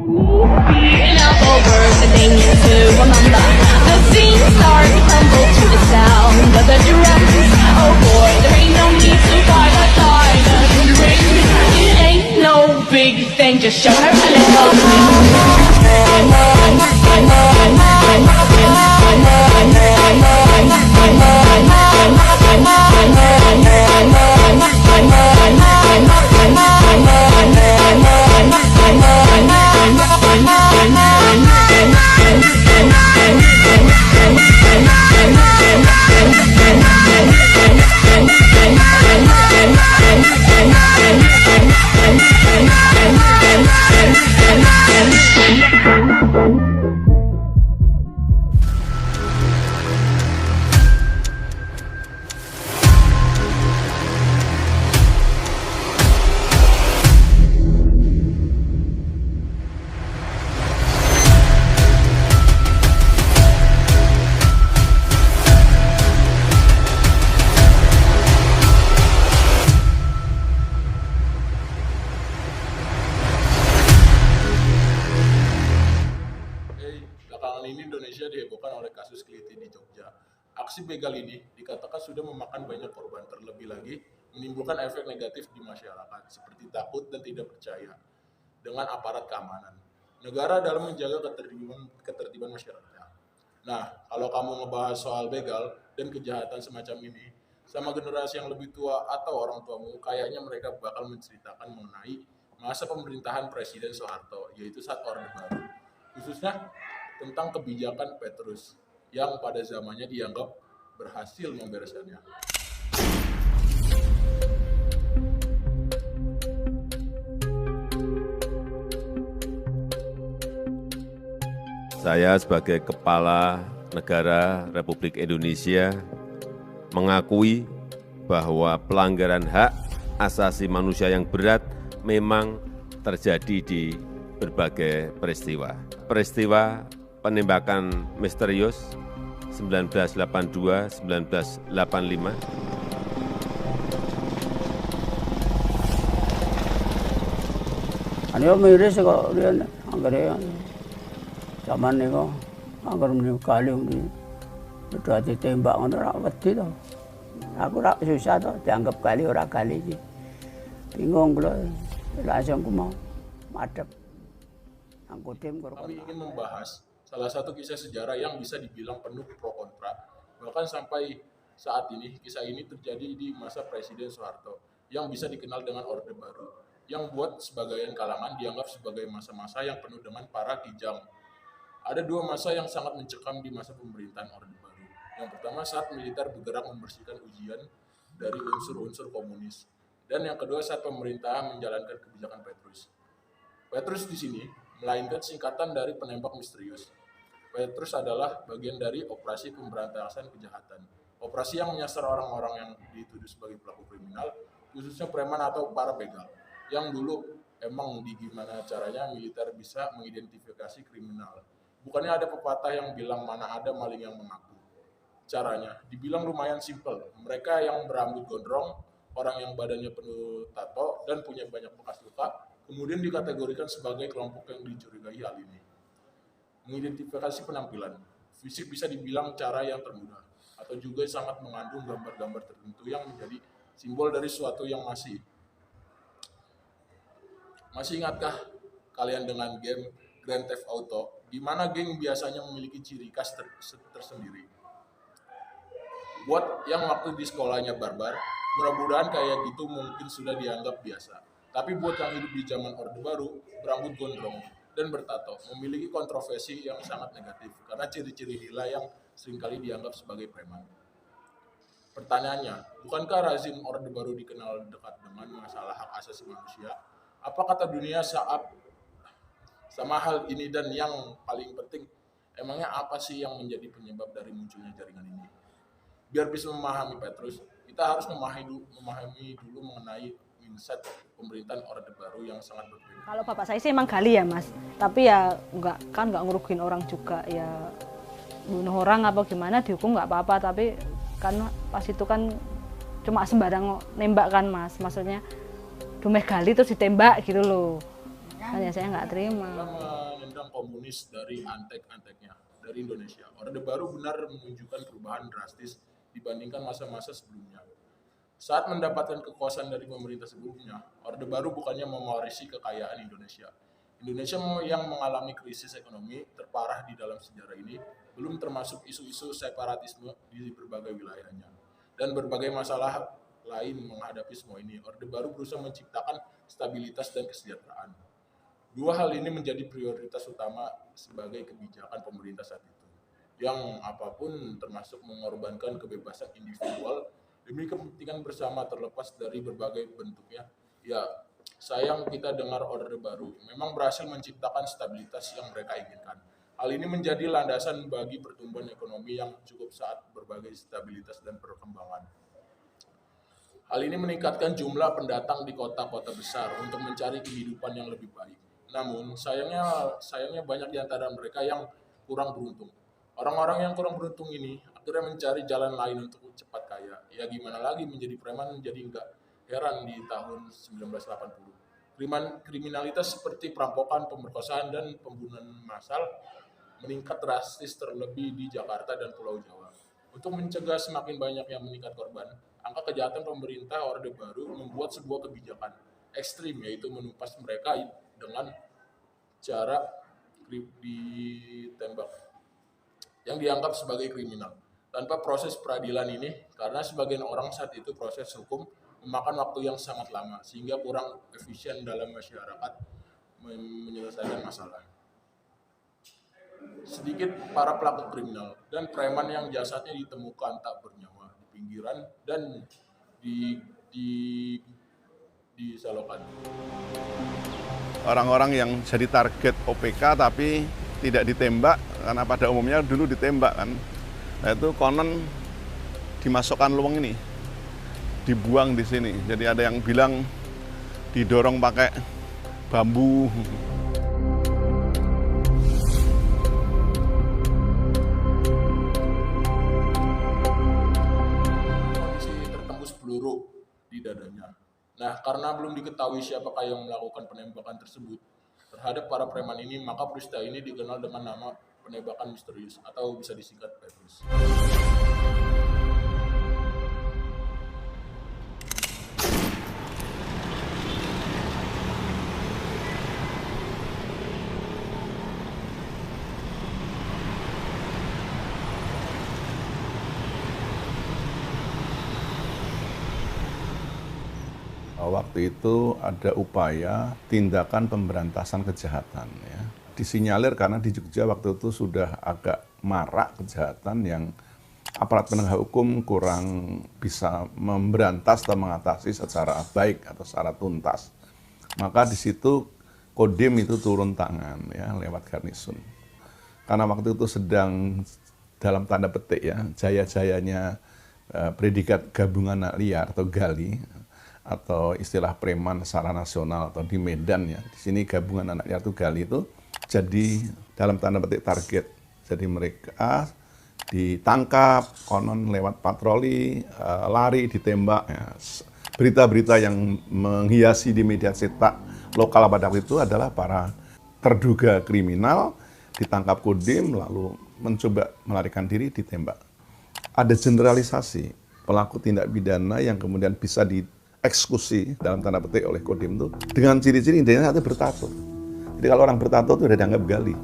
Beating up over the thing to remember. The scene start to crumble to the sound of the drums. Oh boy, there ain't no need to fight a fight in the ring. It ain't no big thing, just show her a little. Belakangan ini Indonesia dihebohkan oleh kasus keliti di Jogja. Aksi begal ini dikatakan sudah memakan banyak korban, terlebih lagi menimbulkan efek negatif di masyarakat, seperti takut dan tidak percaya dengan aparat keamanan negara dalam menjaga ketertiban masyarakat. Nah, kalau kamu ngebahas soal begal dan kejahatan semacam ini, sama generasi yang lebih tua atau orang tuamu, kayaknya mereka bakal menceritakan mengenai masa pemerintahan Presiden Soeharto, yaitu saat Orde Baru, khususnya tentang kebijakan Petrus yang pada zamannya dianggap berhasil membereskannya. Saya sebagai Kepala Negara Republik Indonesia mengakui bahwa pelanggaran hak asasi manusia yang berat memang terjadi di berbagai peristiwa. Peristiwa penembakan misterius 1982-1985, Ano miris kok dia anggere zaman niku anggere muni kali muni udah ditembak ngono ra wedi to. Aku ra susah to dianggap kali ora kali iki. Bingung kula langsung ku mau madhep. Kami ingin membahas salah satu kisah sejarah yang bisa dibilang penuh pro kontra. Bahkan sampai saat ini, kisah ini terjadi di masa Presiden Soeharto yang bisa dikenal dengan Orde Baru, yang buat sebagian kalangan dianggap sebagai masa-masa yang penuh dengan para kijang. Ada dua masa yang sangat mencekam di masa pemerintahan Orde Baru. Yang pertama saat militer bergerak membersihkan ujian dari unsur-unsur komunis. Dan yang kedua saat pemerintah menjalankan kebijakan Petrus. Petrus di sini melainkan singkatan dari penembak misterius. Petrus adalah bagian dari operasi pemberantasan kejahatan. Operasi yang menyasar orang-orang yang dituduh sebagai pelaku kriminal, khususnya preman atau para begal. Yang dulu emang di gimana caranya militer bisa mengidentifikasi kriminal. Bukannya ada pepatah yang bilang mana ada maling yang mengaku. Caranya dibilang lumayan simpel. Mereka yang berambut gondrong, orang yang badannya penuh tato dan punya banyak bekas luka, kemudian dikategorikan sebagai kelompok yang dicurigai hal ini. Mengidentifikasi penampilan, fisik bisa dibilang cara yang termudah, atau juga sangat mengandung gambar-gambar tertentu yang menjadi simbol dari suatu yang masih. Masih ingatkah kalian dengan game Grand Theft Auto, di mana geng biasanya memiliki ciri khas tersendiri? Buat yang waktu di sekolahnya barbar, mudah-mudahan kayak gitu mungkin sudah dianggap biasa. Tapi buat yang hidup di zaman Orde Baru, berambut gondrong dan bertato memiliki kontroversi yang sangat negatif karena ciri-ciri hila yang seringkali dianggap sebagai preman. Pertanyaannya, bukankah rezim Orde Baru dikenal dekat dengan masalah hak asasi manusia? Apa kata dunia saat sama hal ini, dan yang paling penting, emangnya apa sih yang menjadi penyebab dari munculnya jaringan ini? Biar bisa memahami Petrus, kita harus memahami dulu mengenai mindset pemerintahan Orde Baru yang sangat berbeda. Kalau bapak saya sih emang gali ya mas, tapi ya nggak ngerugiin orang juga, ya bunuh orang apa gimana dihukum nggak apa-apa, tapi kan pas itu kan cuma sembarang nembak kan mas, maksudnya dumeh gali terus ditembak gitu loh. kan ya saya nggak terima. Menendang komunis dari antek-anteknya dari Indonesia. Orde Baru benar menunjukkan perubahan drastis dibandingkan masa-masa sebelumnya. Saat mendapatkan kekuasaan dari pemerintah sebelumnya, Orde Baru bukannya mewarisi kekayaan Indonesia. Indonesia yang mengalami krisis ekonomi terparah di dalam sejarah ini, belum termasuk isu-isu separatisme di berbagai wilayahnya. Dan berbagai masalah lain menghadapi semua ini, Orde Baru berusaha menciptakan stabilitas dan kesejahteraan. Dua hal ini menjadi prioritas utama sebagai kebijakan pemerintah saat itu. Yang apapun termasuk mengorbankan kebebasan individual demi kepentingan bersama terlepas dari berbagai bentuknya. Ya, sayang kita dengar Orde Baru memang berhasil menciptakan stabilitas yang mereka inginkan. Hal ini menjadi landasan bagi pertumbuhan ekonomi yang cukup saat berbagai stabilitas dan perkembangan. Hal ini meningkatkan jumlah pendatang di kota-kota besar untuk mencari kehidupan yang lebih baik. Namun, sayangnya banyak di antara mereka yang kurang beruntung. Orang-orang yang kurang beruntung ini akhirnya mencari jalan lain untuk cepat kaya. Ya gimana lagi, menjadi preman menjadi enggak heran di tahun 1980. Kriminalitas seperti perampokan, pemerkosaan, dan pembunuhan massal meningkat drastis terlebih di Jakarta dan Pulau Jawa. Untuk mencegah semakin banyak yang meningkat korban, angka kejahatan pemerintah Orde Baru membuat sebuah kebijakan ekstrim, yaitu menumpas mereka dengan cara ditembak yang dianggap sebagai kriminal tanpa proses peradilan ini, karena sebagian orang saat itu proses hukum memakan waktu yang sangat lama sehingga kurang efisien dalam masyarakat menyelesaikan masalah. Sedikit para pelaku kriminal dan preman yang jasadnya ditemukan tak bernyawa di pinggiran dan di selokan. Orang-orang yang jadi target OPK tapi tidak ditembak, karena pada umumnya dulu ditembak kan. Nah itu konon dimasukkan luang ini, dibuang di sini. Jadi ada yang bilang didorong pakai bambu. Kondisi tertembus peluru di dadanya. Nah, karena belum diketahui siapakah yang melakukan penembakan tersebut terhadap para preman ini, maka peristiwa ini dikenal dengan nama penembakan misterius atau bisa disingkat Petrus. Waktu itu ada upaya tindakan pemberantasan kejahatan ya. Disinyalir karena di Jogja waktu itu sudah agak marak kejahatan yang aparat penegak hukum kurang bisa memberantas atau mengatasi secara baik atau secara tuntas. Maka di situ Kodim itu turun tangan ya lewat Garnisun. Karena waktu itu sedang dalam tanda petik ya jaya-jayanya predikat gabungan anak liar atau GALI, atau istilah preman secara nasional atau di Medan ya. Di sini gabungan anak liar itu GALI itu jadi dalam tanda petik target. Jadi mereka ditangkap, konon lewat patroli, lari, ditembak. Ya. Berita-berita yang menghiasi di media cetak lokal pada waktu itu adalah para terduga kriminal ditangkap Kodim lalu mencoba melarikan diri, ditembak. Ada generalisasi pelaku tindak pidana yang kemudian bisa dieksekusi dalam tanda petik oleh Kodim itu dengan ciri-ciri intinya itu bertato. Jadi kalau orang bertato itu sudah dianggap gali.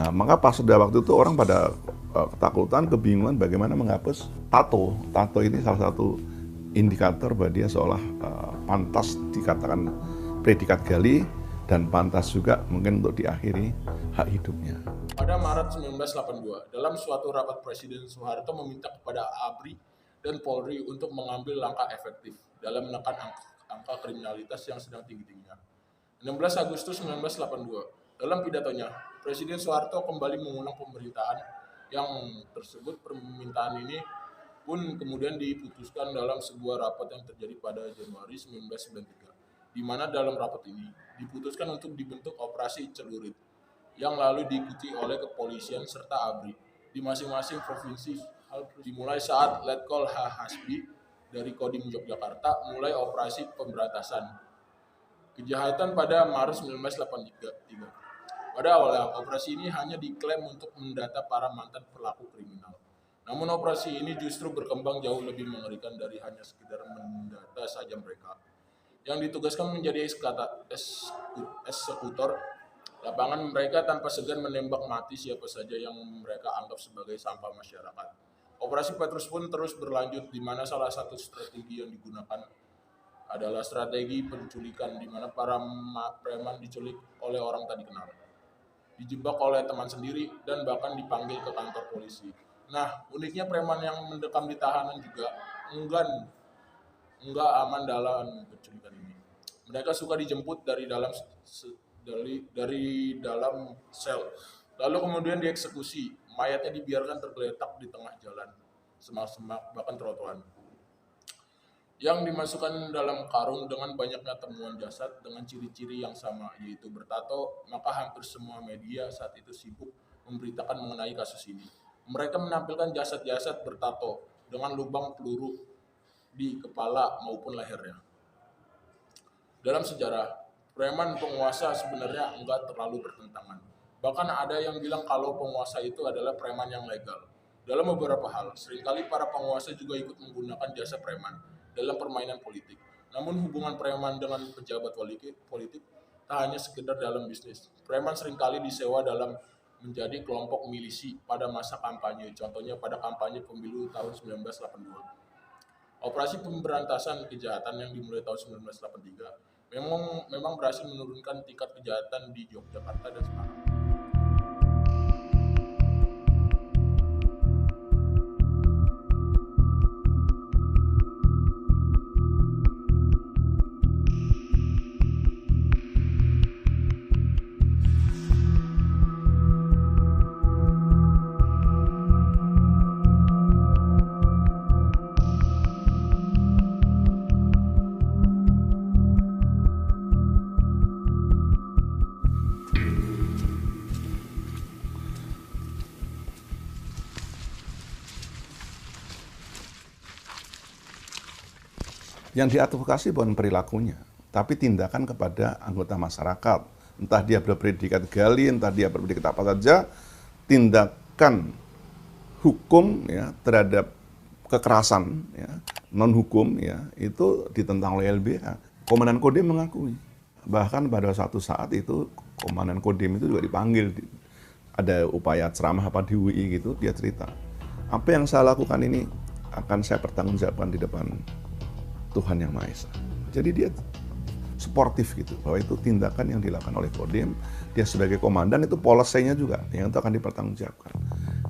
Nah, maka pas sudah waktu itu orang pada ketakutan, kebingungan bagaimana menghapus tato. Tato ini salah satu indikator bahwa dia seolah pantas dikatakan predikat gali dan pantas juga mungkin untuk diakhiri hak hidupnya. Pada Maret 1982, dalam suatu rapat Presiden Soeharto meminta kepada ABRI dan Polri untuk mengambil langkah efektif dalam menekan angka kriminalitas yang sedang tinggi-tingginya. 16 Agustus 1982, dalam pidatonya, Presiden Soeharto kembali mengulang pemerintahan yang tersebut. Permintaan ini pun kemudian diputuskan dalam sebuah rapat yang terjadi pada Januari 1993, di mana dalam rapat ini diputuskan untuk dibentuk operasi celurit yang lalu diikuti oleh kepolisian serta ABRI di masing-masing provinsi. Hal dimulai saat Letkol H. Hasbi dari Kodim Yogyakarta mulai operasi pemberantasan kejahatan pada Maret 1983. Pada awalnya, operasi ini hanya diklaim untuk mendata para mantan pelaku kriminal. Namun operasi ini justru berkembang jauh lebih mengerikan dari hanya sekedar mendata saja mereka. Yang ditugaskan menjadi eksekutor lapangan, mereka tanpa segan menembak mati siapa saja yang mereka anggap sebagai sampah masyarakat. Operasi Petrus pun terus berlanjut, di mana salah satu strategi yang digunakan adalah strategi penculikan, di mana para preman diculik oleh orang tak dikenal, dijebak oleh teman sendiri, dan bahkan dipanggil ke kantor polisi. Nah, uniknya preman yang mendekam di tahanan juga enggak aman dalam penculikan ini. Mereka suka dijemput dari dalam sel, lalu kemudian dieksekusi. Mayatnya dibiarkan tergeletak di tengah jalan, semak-semak, bahkan trotoar, yang dimasukkan dalam karung dengan banyaknya temuan jasad dengan ciri-ciri yang sama, yaitu bertato. Maka hampir semua media saat itu sibuk memberitakan mengenai kasus ini. Mereka menampilkan jasad-jasad bertato dengan lubang peluru di kepala maupun lehernya. Dalam sejarah, preman penguasa sebenarnya enggak terlalu bertentangan. Bahkan ada yang bilang kalau penguasa itu adalah preman yang legal. Dalam beberapa hal, seringkali para penguasa juga ikut menggunakan jasa preman dalam permainan politik. Namun hubungan preman dengan pejabat politik tak hanya sekedar dalam bisnis. Preman seringkali disewa dalam menjadi kelompok milisi pada masa kampanye, contohnya pada kampanye pemilu tahun 1982. Operasi pemberantasan kejahatan yang dimulai tahun 1983 memang berhasil menurunkan tingkat kejahatan di Yogyakarta dan Semarang. Yang diadvokasi bukan perilakunya, tapi tindakan kepada anggota masyarakat. Entah dia berpredikat gali, entah dia berpredikat apa saja, tindakan hukum ya terhadap kekerasan ya, non hukum ya, itu ditentang oleh LBH. Komandan Kodim mengakui. Bahkan pada suatu saat itu Komandan Kodim itu juga dipanggil, ada upaya ceramah apa di UI gitu, dia cerita, apa yang saya lakukan ini akan saya pertanggungjawabkan di depan Tuhan Yang Maha Esa. Jadi dia sportif gitu, bahwa itu tindakan yang dilakukan oleh Kodim, dia sebagai komandan itu polisinya juga yang itu akan dipertanggungjawabkan.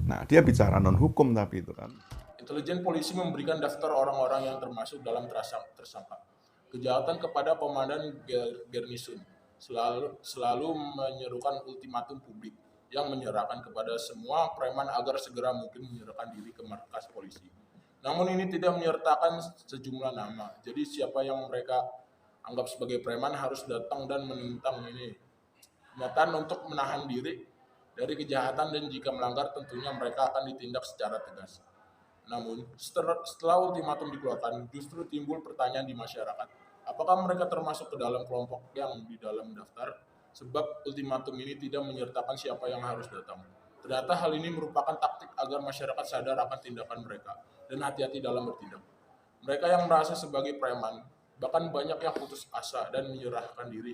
Nah, dia bicara non hukum tapi itu kan. Intelijen polisi memberikan daftar orang-orang yang termasuk dalam tersangka kejahatan kepada komandan Garnison, selalu menyerukan ultimatum publik yang menyerahkan kepada semua preman agar segera mungkin menyerahkan diri ke markas polisi. Namun ini tidak menyertakan sejumlah nama. Jadi siapa yang mereka anggap sebagai preman harus datang dan menentang ini pernyataan untuk menahan diri dari kejahatan, dan jika melanggar tentunya mereka akan ditindak secara tegas. Namun setelah ultimatum dikeluarkan, justru timbul pertanyaan di masyarakat, apakah mereka termasuk ke dalam kelompok yang di dalam daftar? Sebab ultimatum ini tidak menyertakan siapa yang harus datang. Ternyata hal ini merupakan taktik agar masyarakat sadar akan tindakan mereka dan hati-hati dalam bertindak. Mereka yang merasa sebagai preman, bahkan banyak yang putus asa dan menyerahkan diri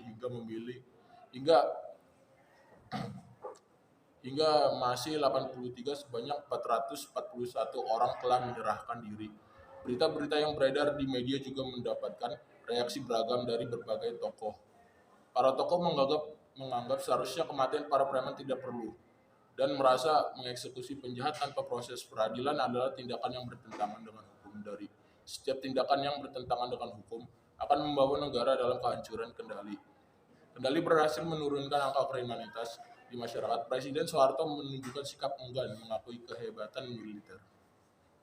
hingga masih 83 sebanyak 441 orang telah menyerahkan diri. Berita-berita yang beredar di media juga mendapatkan reaksi beragam dari berbagai tokoh. Para tokoh menganggap seharusnya kematian para preman tidak perlu, dan merasa mengeksekusi penjahat tanpa proses peradilan adalah tindakan yang bertentangan dengan hukum. Dari setiap tindakan yang bertentangan dengan hukum akan membawa negara dalam kehancuran. Kendali berhasil menurunkan angka kriminalitas di masyarakat. Presiden Soeharto menunjukkan sikap enggan mengakui kehebatan militer.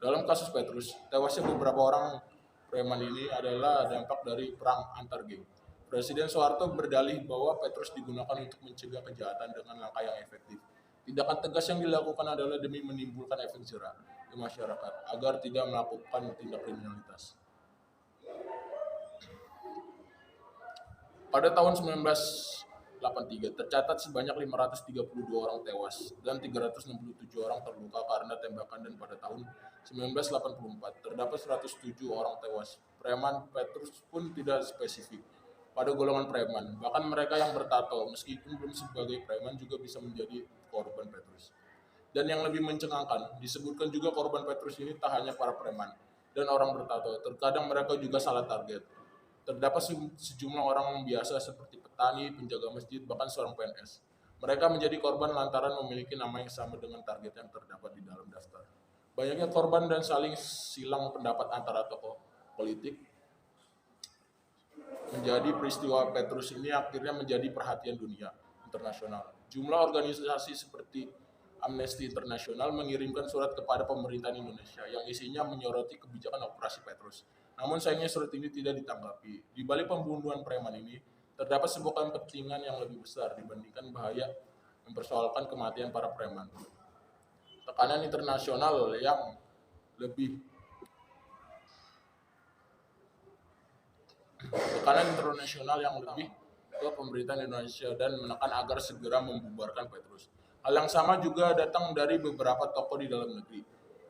Dalam kasus Petrus, tewasnya beberapa orang preman ini adalah dampak dari perang antar geng. Presiden Soeharto berdalih bahwa Petrus digunakan untuk mencegah kejahatan dengan langkah yang efektif. Tindakan tegas yang dilakukan adalah demi menimbulkan efek jera di masyarakat agar tidak melakukan tindak kriminalitas. Pada tahun 1983 tercatat sebanyak 532 orang tewas dan 367 orang terluka karena tembakan, dan pada tahun 1984 terdapat 107 orang tewas. Preman Petrus pun tidak spesifik pada golongan preman, bahkan mereka yang bertato meskipun belum sebagai preman juga bisa menjadi korban Petrus. Dan yang lebih mencengangkan, disebutkan juga korban Petrus ini tak hanya para preman dan orang bertato, terkadang mereka juga salah target. Terdapat sejumlah orang biasa seperti petani, penjaga masjid, bahkan seorang PNS. Mereka menjadi korban lantaran memiliki nama yang sama dengan target yang terdapat di dalam daftar. Banyaknya korban dan saling silang pendapat antara tokoh politik menjadi peristiwa Petrus ini akhirnya menjadi perhatian dunia internasional. Jumlah organisasi seperti Amnesty International mengirimkan surat kepada pemerintahan Indonesia yang isinya menyoroti kebijakan Operasi Petrus. Namun sayangnya surat ini tidak ditanggapi. Di balik pembunuhan preman ini, terdapat sebuah kepentingan yang lebih besar dibandingkan bahaya mempersoalkan kematian para preman. Tekanan internasional yang lebih ke pemerintahan Indonesia dan menekan agar segera membubarkan Petrus. Hal yang sama juga datang dari beberapa tokoh di dalam negeri.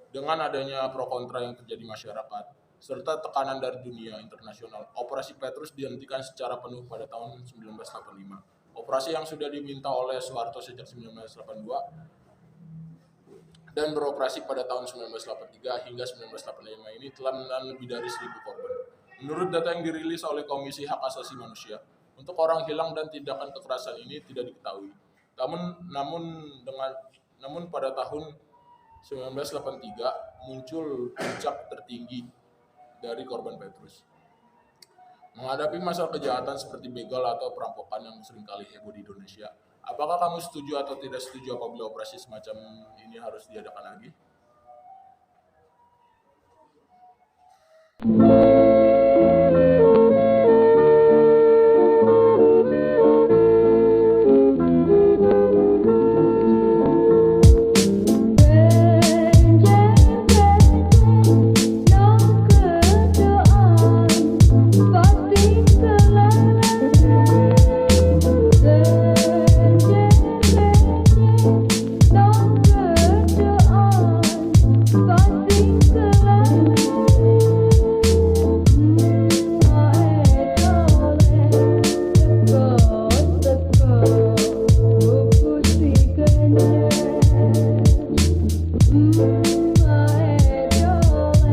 Dengan adanya pro kontra yang terjadi masyarakat, serta tekanan dari dunia internasional, Operasi Petrus dihentikan secara penuh pada tahun 1985. Operasi yang sudah diminta oleh Soeharto sejak 1982 dan beroperasi pada tahun 1983 hingga 1985 ini telah menelan lebih dari 1.000 korban. Menurut data yang dirilis oleh Komisi Hak Asasi Manusia, untuk orang hilang dan tindakan kekerasan ini tidak diketahui. Namun pada tahun 1983 muncul puncak tertinggi dari korban Petrus. Menghadapi masalah kejahatan seperti begal atau perampokan yang seringkali heboh di Indonesia, apakah kamu setuju atau tidak setuju apabila operasi semacam ini harus diadakan lagi?